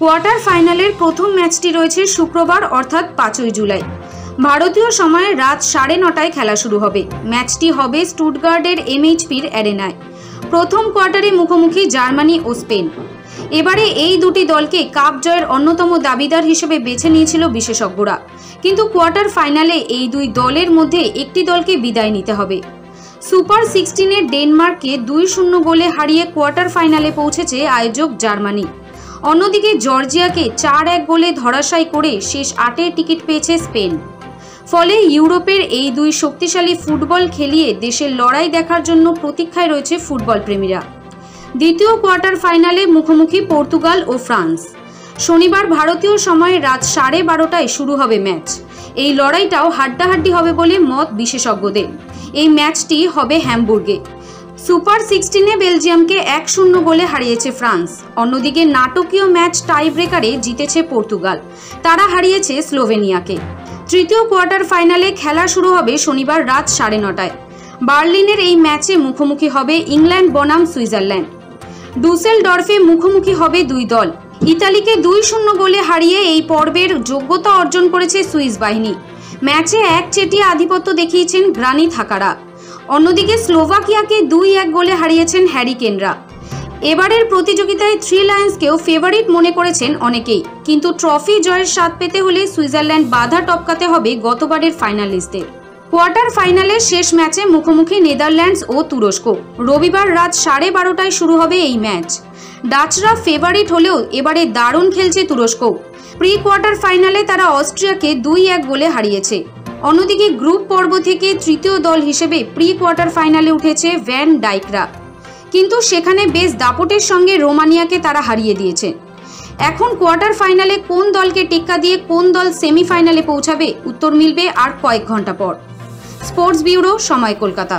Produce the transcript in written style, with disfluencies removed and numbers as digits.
Quarter ফাইনালের প্রথম ম্যাচটি রয়েছে শুক্রবার অর্থাৎ 5ই জুলাই। ভারতীয় সময়ে রাত 9:30টায় খেলা শুরু হবে। ম্যাচটি হবে স্টুটগার্টের MHP'র অ্যারেনায়। প্রথম কোয়ার্টারে মুখোমুখি জার্মানি ও স্পেন। এবারে এই দুটি দলকে কাপ জয়ের অন্যতম দাবিদার হিসেবে বেছে নিয়েছিল বিশেষজ্ঞরা, কিন্তু কোয়ার্টার ফাইনালে এই দুই দলের মধ্যে একটি দলকে বিদায় নিতে হবে। সুপার 16-এ ডেনমার্ককে 2-0 গোলে হারিয়ে কোয়ার্টার ফাইনালে পৌঁছেছে আয়োজক জার্মানি। অন্যদিকে জর্জিয়াকে 4-1 গোলে ধরাশায়ী করে শেষ 8-এর টিকিট পেয়েছে স্পেন। ফলে ইউরোপের এই দুই শক্তিশালী ফুটবল খেলিয়ে দেশের লড়াই দেখার জন্য প্রতীক্ষায় রয়েছে ফুটবল প্রেমীরা। দ্বিতীয় কোয়ার্টার ফাইনালে মুখোমুখি পর্তুগাল ও ফ্রান্স। শনিবার ভারতীয় সময় রাত 12:30টায় শুরু হবে ম্যাচ। এই লড়াইটাও হাড্ডাহাড্ডি হবে বলে মত বিশেষজ্ঞদের। এই ম্যাচটি হবে হ্যামবুর্গে। সুপার 16-এ বেলজিয়ামকে 1-0 গোলে হারিয়েছে ফ্রান্স। অন্যদিকে নাটকীয় ম্যাচ টাই ব্রেকারে জিতেছে পর্তুগাল। তারা হারিয়েছে স্লোভেনিয়াকে। তৃতীয় কোয়ার্টার ফাইনালে খেলা শুরু হবে শনিবার রাত 9:30টায়। বার্লিনের এই ম্যাচে মুখোমুখি হবে ইংল্যান্ড বনাম সুইজারল্যান্ড। ডুসেলডর্ফে মুখোমুখি হবে দুই দল। ইতালিকে 2-0 গোলে হারিয়ে এই পর্বের যোগ্যতা অর্জন করেছে সুইস বাহিনী। ম্যাচে একচেটিয়া আধিপত্য দেখিয়েছেন গ্রানিট হাকারা। অন্যদিকে স্লোভাকিয়াকে 2-1 গোলে হারিয়েছেন হ্যারিকেনরা। এবারের প্রতিযোগিতায় থ্রি লায়ন্সকেও ফেভারিট মনে করেছেন অনেকেই, কিন্তু ট্রফি জয়ের স্বাদ পেতে হলে সুইজারল্যান্ড বাধা টপকাতে হবে গতবারের ফাইনালিস্টদের। কোয়ার্টার ফাইনালের শেষ ম্যাচে মুখোমুখি নেদারল্যান্ডস ও তুরস্ক। রবিবার রাত 12:30টায় শুরু হবে এই ম্যাচ। ডাচরা ফেভারিট হলেও এবারে দারুণ খেলছে তুরস্ক। প্রি কোয়ার্টার ফাইনালে তারা অস্ট্রিয়াকে 2-1 গোলে হারিয়েছে। অন্যদিকে গ্রুপ পর্ব থেকে তৃতীয় দল হিসেবে প্রি কোয়ার্টার ফাইনালে উঠেছে ভ্যান ডাইকরা, কিন্তু সেখানে বেশ দাপটের সঙ্গে রোমানিয়াকে তারা হারিয়ে দিয়েছে। এখন কোয়ার্টার ফাইনালে কোন দলকে টেক্কা দিয়ে কোন দল সেমিফাইনালে পৌঁছাবে উত্তর মিলবে আর কয়েক ঘন্টা পর। স্পোর্টস ব্যুরো, সময়, কলকাতা।